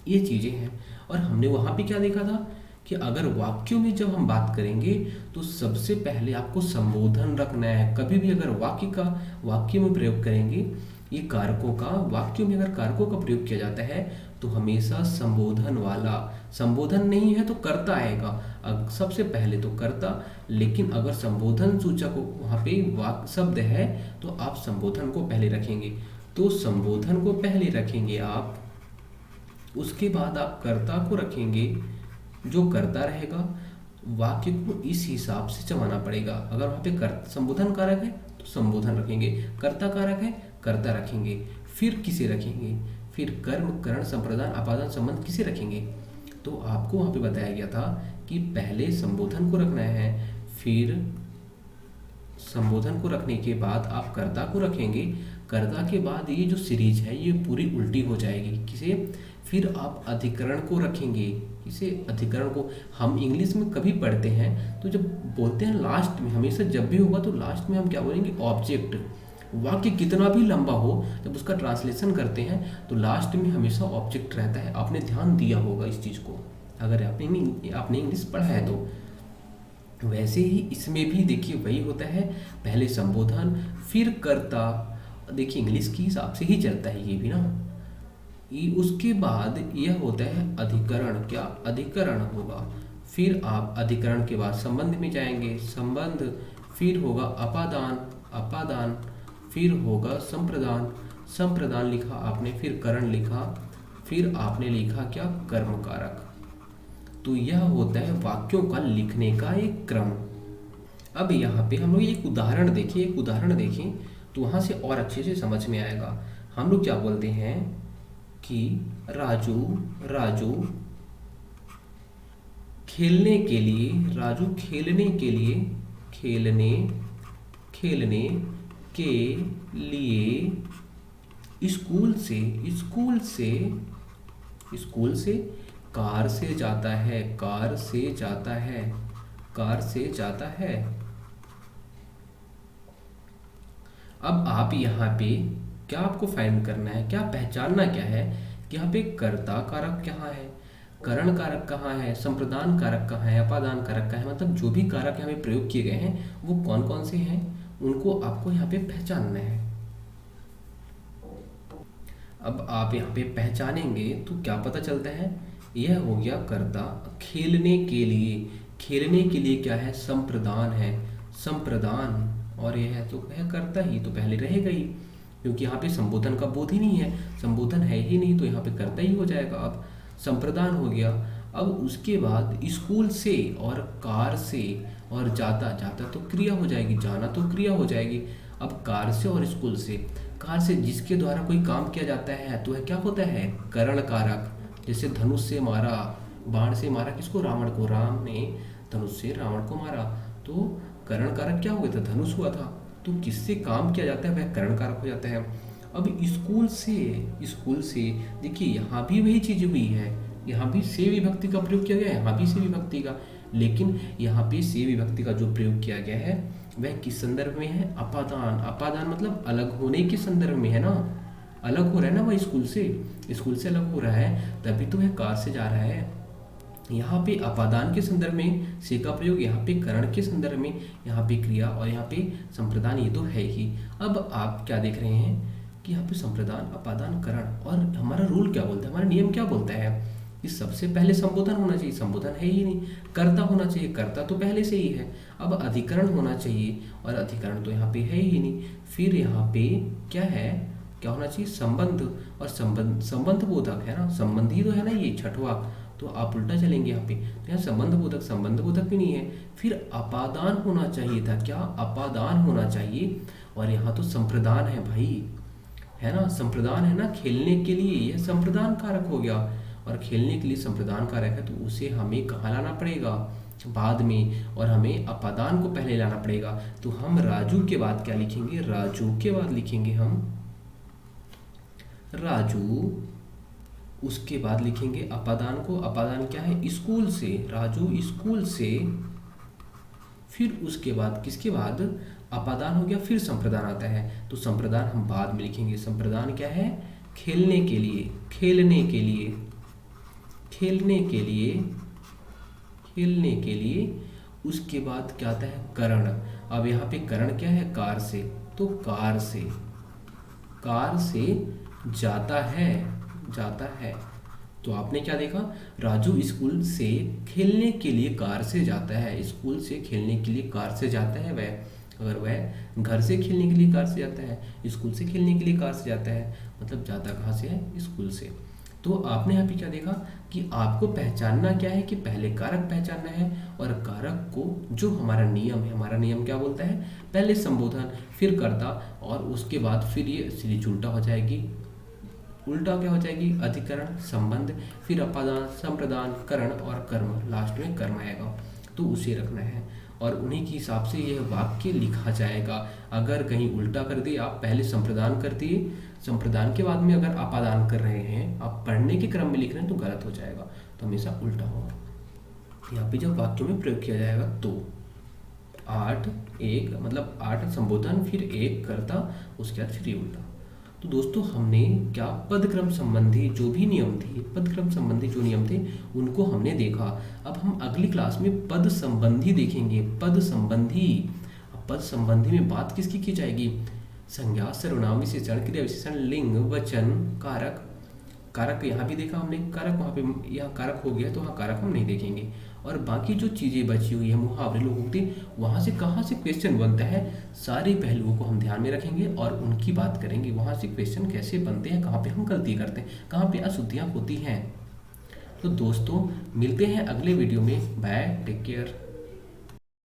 ये चीजें हैं। और हमने वहां पे क्या देखा था कि अगर वाक्यों में जब हम बात करेंगे तो सबसे पहले आपको संबोधन रखना है। कभी भी अगर वाक्य में प्रयोग करेंगे, ये कारकों का, वाक्यों में अगर कारकों का प्रयोग किया जाता है तो हमेशा संबोधन वाला, संबोधन नहीं है तो कर्ता आएगा, सबसे पहले तो कर्ता। लेकिन अगर संबोधन सूचक वहाँ पे वाक्य शब्द है तो आप संबोधन को पहले रखेंगे। तो संबोधन को पहले रखेंगे आप, उसके बाद आप कर्ता को रखेंगे। जो कर्ता रहेगा वाक्य को इस हिसाब से चलाना पड़ेगा। अगर वहाँ पे संबोधन कारक है तो संबोधन रखेंगे, कर्ता कारक है कर्ता रखेंगे, फिर किसे रखेंगे, फिर कर्म करण संप्रदान अपादान संबंध किसे रखेंगे। तो आपको वहाँ पे बताया गया था कि पहले संबोधन को रखना है, फिर संबोधन को रखने के बाद आप कर्ता को रखेंगे। कर्ता के बाद ये जो सीरीज है ये पूरी उल्टी हो जाएगी। किसे? फिर आप अधिकरण को रखेंगे। किसे? अधिकरण को। हम इंग्लिश में कभी पढ़ते हैं तो जब बोलते हैं लास्ट में, हमेशा जब भी होगा तो लास्ट में हम क्या बोलेंगे? ऑब्जेक्ट। वाक्य कितना भी लंबा हो, जब उसका ट्रांसलेशन करते हैं तो लास्ट में हमेशा ऑब्जेक्ट रहता है। आपने ध्यान दिया होगा इस चीज़ को, अगर आपने इंग्लिश पढ़ा है तो। वैसे ही इसमें भी देखिए वही होता है, पहले संबोधन फिर कर्ता। देखिए इंग्लिश के हिसाब से ही चलता है ये भी ना। उसके बाद यह होता है अधिकरण। क्या? अधिकरण होगा। फिर आप अधिकरण के बाद संबंध में जाएंगे, संबंध, फिर होगा अपादान, फिर होगा संप्रदान लिखा आपने, फिर करण लिखा, फिर आपने लिखा क्या? कर्म कारक। तो यह होता है वाक्यों का लिखने का एक क्रम। अब यहाँ पे हम लोग एक उदाहरण देखें तो वहाँ से और अच्छे से समझ में आएगा। हम लोग क्या बोलते हैं कि राजू खेलने के लिए स्कूल से कार से जाता है। अब आप यहाँ पे क्या आपको फाइंड करना है, क्या पहचानना क्या है कि यहाँ पे कर्ता कारक कहाँ है, करण कारक कहाँ है, संप्रदान कारक कहाँ है, अपादान कारक कहाँ है। मतलब जो भी कारक यहाँ पे प्रयोग किए गए हैं वो कौन कौन से हैं, उनको आपको यहाँ पे पहचानना है। अब आप यहाँ पे पहचानेंगे तो क्या पता चलता है, यह हो गया कर्ता। खेलने के लिए क्या है? संप्रदान, और यह है तो है कर्ता ही, तो पहले रहेगा ही, क्योंकि यहाँ पे संबोधन का बोध ही नहीं है, संबोधन है ही नहीं, तो यहाँ पे कर्ता ही हो जाएगा। अब संप्रदान हो गया। अब उसके बाद स्कूल से और कार से और जाता तो क्रिया हो जाएगी, जाना तो क्रिया हो जाएगी। अब कार से और स्कूल से, कार से जिसके द्वारा कोई काम किया जाता है तो वह क्या होता है, करण कारक। जैसे धनुष से मारा, बाण से मारा किसको, रावण को, राम ने धनुष से रावण को मारा, तो करण कारक क्या हो गया था, धनुष हुआ था। तो किससे काम किया जाता है वह करण कारक हो जाता है। अब स्कूल से देखिए यहाँ भी वही चीज़ हुई है, यहाँ भी से विभक्ति का प्रयोग किया गया है, यहाँ भी से विभक्ति का, लेकिन यहाँ पे से विभक्ति का जो प्रयोग किया गया है वह किस संदर्भ में है, अपादान। अपादान मतलब अलग होने के संदर्भ में है ना, अलग हो रहा है ना वह स्कूल से अलग हो रहा है, तभी तो वह कार से जा रहा है। यहाँ पे अपादान के संदर्भ में से का प्रयोग, यहाँ पे करण के संदर्भ में, यहाँ पे क्रिया और यहाँ पे संप्रदान, ये तो है ही। अब आप क्या देख रहे हैं कि यहाँ पे संप्रदान, अपादान, करण, और हमारा रूल क्या बोलता है, हमारा नियम क्या बोलता है कि सबसे पहले संबोधन होना चाहिए, संबोधन है ही नहीं। कर्ता होना चाहिए, कर्ता तो पहले से ही है। अब अधिकरण होना चाहिए, और अधिकरण तो यहाँ पे है ही नहीं। फिर यहाँ पे क्या है, क्या होना चाहिए, संबंध, और संबंध बोधक है ना, संबंधी तो है ना ये छठवा, तो आप उल्टा चलेंगे यहाँ पे, तो यहाँ संबंध बोधक भी नहीं है। फिर अपादान होना चाहिए था, क्या, अपादान होना चाहिए, और यहाँ तो संप्रदान है भाई, है ना, संप्रदान है ना, खेलने के लिए यह संप्रदान कारक हो गया, और खेलने के लिए संप्रदान कारक है तो उसे हमें कहाँ लाना पड़ेगा, बाद में, और हमें अपादान को पहले लाना पड़ेगा। तो हम राजू के बाद क्या लिखेंगे, राजू के बाद लिखेंगे हम राजू, उसके बाद लिखेंगे अपादान को। अपादान क्या है, स्कूल से, राजू स्कूल से। फिर उसके बाद किसके बाद, अपादान हो गया, फिर संप्रदान आता है, तो संप्रदान हम बाद में लिखेंगे। संप्रदान क्या है, खेलने के लिए, खेलने के लिए, खेलने के लिए, खेलने के लिए। उसके बाद क्या आता है, करण। अब यहाँ पे करण क्या है, कार से, तो कार से, कार से जाता है, जाता है। तो आपने क्या देखा, राजू स्कूल से खेलने के लिए कार से जाता है, स्कूल से खेलने के लिए कार से जाता है वह। अगर वह घर से खेलने के लिए कार से जाता है, स्कूल से खेलने के लिए कार से जाता है, मतलब जाता कहाँ से है, स्कूल से। तो आपने यहाँ पे क्या देखा कि आपको पहचानना क्या है कि पहले कारक पहचानना है, और कारक को जो हमारा नियम है, हमारा नियम क्या बोलता है, पहले संबोधन फिर कर्ता, और उसके बाद फिर ये सीरीज उल्टा हो जाएगी। उल्टा क्या हो जाएगी, अधिकरण, संबंध, फिर अपादान, संप्रदान, करण और कर्म, लास्ट में कर्म आएगा, तो उसे रखना है, और उन्हीं के हिसाब से यह वाक्य लिखा जाएगा। अगर कहीं उल्टा कर दिए, आप पहले संप्रदान कर दिए, संप्रदान के बाद में अगर अपादान कर रहे हैं, आप पढ़ने के क्रम में लिख रहे हैं तो गलत हो जाएगा, तो हमेशा उल्टा होगा। यहाँ पे जब वाक्यों में प्रयोग किया जाएगा तो 8 1 मतलब 8 संबोधन, फिर 1 कर्ता, उसके बाद फिर उल्टा। तो दोस्तों हमने क्या पदक्रम संबंधी जो भी नियम थे, पदक्रम संबंधी जो नियम थे उनको हमने देखा। अब हम अगली क्लास में पद संबंधी देखेंगे, पद संबंधी। पद संबंधी में बात किसकी की जाएगी, संज्ञा, सर्वनाम, विशेषण, क्रिया विशेषण, लिंग, वचन, कारक। कारक यहाँ भी देखा हमने, कारक वहाँ पे, यहाँ कारक हो गया तो वहाँ कारक हम नहीं देखेंगे, और बाकी जो चीज़ें बची हुई है, मुहावरे, लोकोक्ति, वहाँ से कहाँ से क्वेश्चन बनता है, सारे पहलुओं को हम ध्यान में रखेंगे और उनकी बात करेंगे। वहाँ से क्वेश्चन कैसे बनते हैं, कहाँ पे हम गलती करते हैं, कहाँ पे अशुद्धियाँ होती हैं। तो दोस्तों मिलते हैं अगले वीडियो में, बाय, टेक केयर।